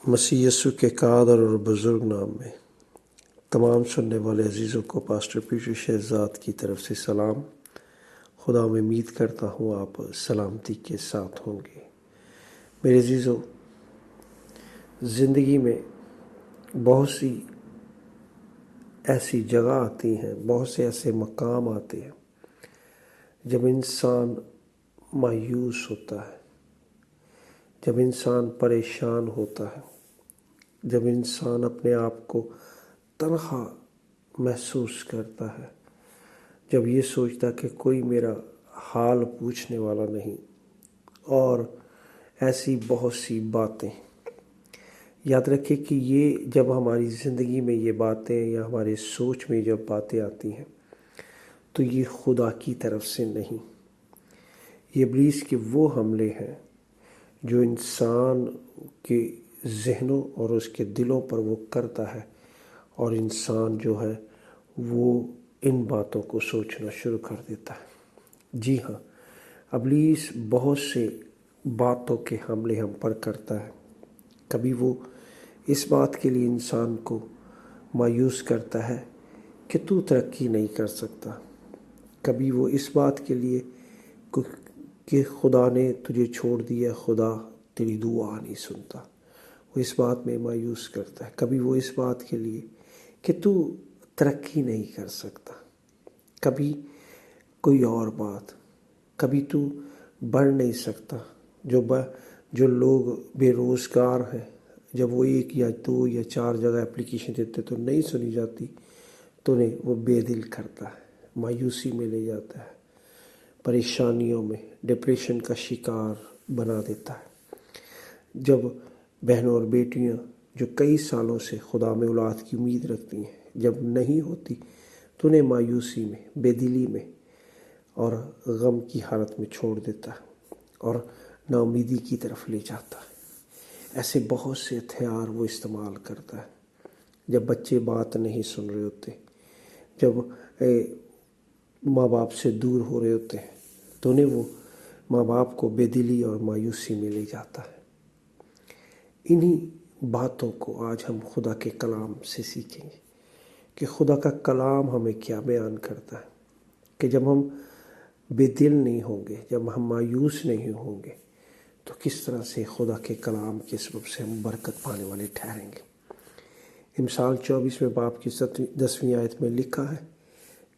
مسیح یسوع کے قادر اور بزرگ نام میں تمام سننے والے عزیزوں کو پاسٹر پیٹر شہزاد کی طرف سے سلام۔ خدا میں امید کرتا ہوں آپ سلامتی کے ساتھ ہوں گے۔ میرے عزیزوں، زندگی میں بہت سی ایسی جگہ آتی ہیں، بہت سے ایسے مقام آتے ہیں جب انسان مایوس ہوتا ہے، جب انسان پریشان ہوتا ہے، جب انسان اپنے آپ کو تنہا محسوس کرتا ہے، جب یہ سوچتا کہ کوئی میرا حال پوچھنے والا نہیں، اور ایسی بہت سی باتیں۔ یاد رکھیں کہ یہ جب ہماری زندگی میں یہ باتیں یا ہمارے سوچ میں جب باتیں آتی ہیں تو یہ خدا کی طرف سے نہیں، یہ ابلیس کے وہ حملے ہیں جو انسان کے ذہنوں اور اس کے دلوں پر وہ کرتا ہے، اور انسان جو ہے وہ ان باتوں کو سوچنا شروع کر دیتا ہے۔ جی ہاں، ابلیس بہت سے باتوں کے حملے ہم پر کرتا ہے۔ کبھی وہ اس بات کے لیے انسان کو مایوس کرتا ہے کہ تو ترقی نہیں کر سکتا، کبھی وہ اس بات کے لیے کہ خدا نے تجھے چھوڑ دیا، خدا تیری دعا نہیں سنتا، وہ اس بات میں مایوس کرتا ہے۔ کبھی وہ اس بات کے لیے کہ تو ترقی نہیں کر سکتا، کبھی کوئی اور بات، کبھی تو بڑھ نہیں سکتا۔ جو لوگ بے روزگار ہیں، جب وہ 1 یا 2 یا 4 جگہ اپلیکیشن دیتے تو نہیں سنی جاتی تو انہیں وہ بے دل کرتا ہے، مایوسی میں لے جاتا ہے، پریشانیوں میں، ڈپریشن کا شکار بنا دیتا ہے۔ جب بہنوں اور بیٹیاں جو کئی سالوں سے خدا میں اولاد کی امید رکھتی ہیں، جب نہیں ہوتی تو انہیں مایوسی میں، بے دلی میں اور غم کی حالت میں چھوڑ دیتا ہے اور نا امیدی کی طرف لے جاتا ہے۔ ایسے بہت سے ہتھیار وہ استعمال کرتا ہے۔ جب بچے بات نہیں سن رہے ہوتے، جب ماں باپ سے دور ہو رہے ہوتے ہیں تو انہیں وہ ماں باپ کو بے دلی اور مایوسی میں لے جاتا ہے۔ انہی باتوں کو آج ہم خدا کے کلام سے سیکھیں گے کہ خدا کا کلام ہمیں کیا بیان کرتا ہے، کہ جب ہم بے دل نہیں ہوں گے، جب ہم مایوس نہیں ہوں گے تو کس طرح سے خدا کے کلام کے سبب سے ہم برکت پانے والے ٹھہریں گے۔ امثال 24 باب کی 10ویں آیت میں لکھا ہے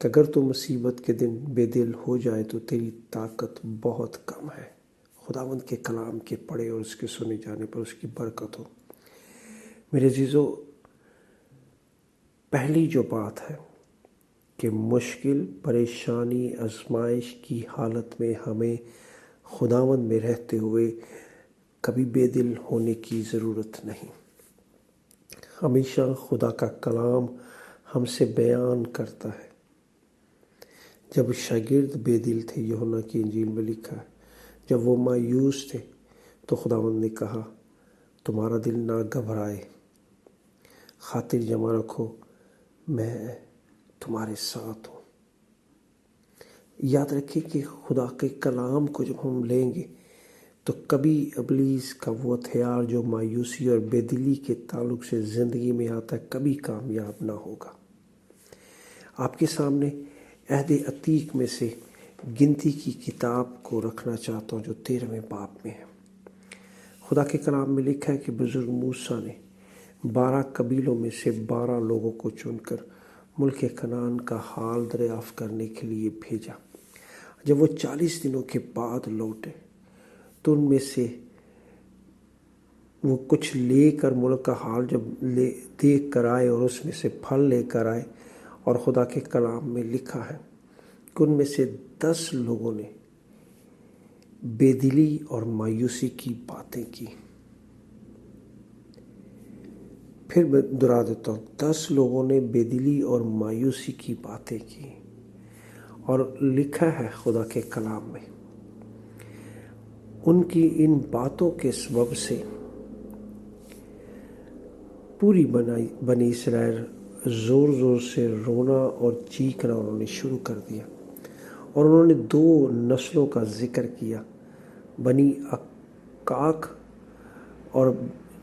کہ اگر تو مصیبت کے دن بے دل ہو جائے تو تیری طاقت بہت کم ہے۔ خداوند کے کلام کے پڑھے اور اس کے سنے جانے پر اس کی برکت ہو۔ میرے عزیزو، پہلی جو بات ہے کہ مشکل، پریشانی، آزمائش کی حالت میں ہمیں خداوند میں رہتے ہوئے کبھی بے دل ہونے کی ضرورت نہیں۔ ہمیشہ خدا کا کلام ہم سے بیان کرتا ہے۔ جب شاگرد بے دل تھے، یوحنا کی انجیل میں لکھا ہے، جب وہ مایوس تھے تو خداوند نے کہا تمہارا دل نہ گھبرائے، خاطر جمع رکھو، میں تمہارے ساتھ ہوں۔ یاد رکھیں کہ خدا کے کلام کو جب ہم لیں گے تو کبھی ابلیس کا وہ ہتھیار جو مایوسی اور بے دلی کے تعلق سے زندگی میں آتا ہے کبھی کامیاب نہ ہوگا۔ آپ کے سامنے عہد عتیق میں سے گنتی کی کتاب کو رکھنا چاہتا ہوں جو 13ویں باب میں ہے۔ خدا کے کلام میں لکھا ہے کہ بزرگ موسیٰ نے 12 قبیلوں میں سے 12 لوگوں کو چن کر ملک کنعان کا حال دریافت کرنے کے لیے بھیجا۔ جب وہ 40 دنوں کے بعد لوٹے تو ان میں سے وہ کچھ لے کر ملک کا حال جب دیکھ کر آئے اور اس میں سے پھل لے کر آئے، اور خدا کے کلام میں لکھا ہے کہ ان میں سے 10 لوگوں نے بے دلی اور مایوسی کی باتیں کی۔ پھر میں دہرا دیتا ہوں، 10 لوگوں نے بے دلی اور مایوسی کی باتیں کی، اور لکھا ہے خدا کے کلام میں ان کی ان باتوں کے سبب سے پوری بنی اسرائیل زور زور سے رونا اور چیخنا انہوں نے شروع کر دیا، اور انہوں نے 2 نسلوں کا ذکر کیا، بنی عقاق اور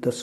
10